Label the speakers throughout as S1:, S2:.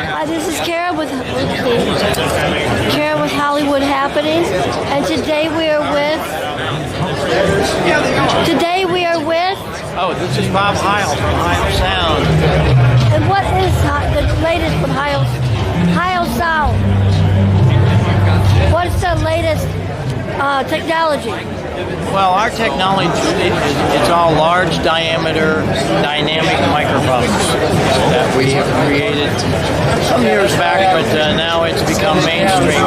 S1: This is Kara with Hollywood Happening, and today we are with.
S2: Oh, this is Bob Hile from Hile Sound.
S1: And what is the latest with Hile Sound? What's the latest technology?
S2: Well, our technology, it's all large diameter dynamic microphones that we have created some years back, but now it's become mainstream.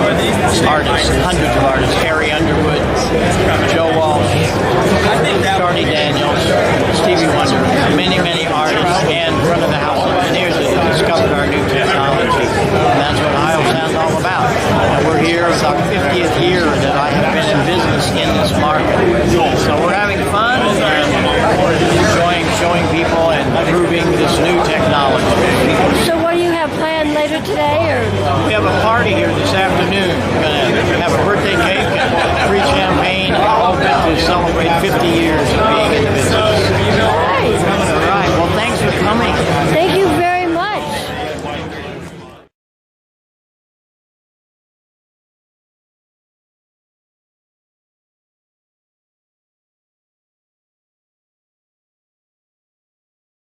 S2: Artists, hundreds of artists, Harry Underwood, Joe Walsh, Charlie Daniels, Stevie Wonder, many, many artists and front of the house engineers that have discovered our new technology. And that's what Hile Sound's all about. And we're here, it's our 50th year that I have been in business in this market. So we're having fun and enjoying showing people and proving this new technology.
S1: So what do you have planned later today? Or
S2: we have a party here this afternoon. We're going to have a birthday cake and free champagne and all that to celebrate 50 years of being in the business.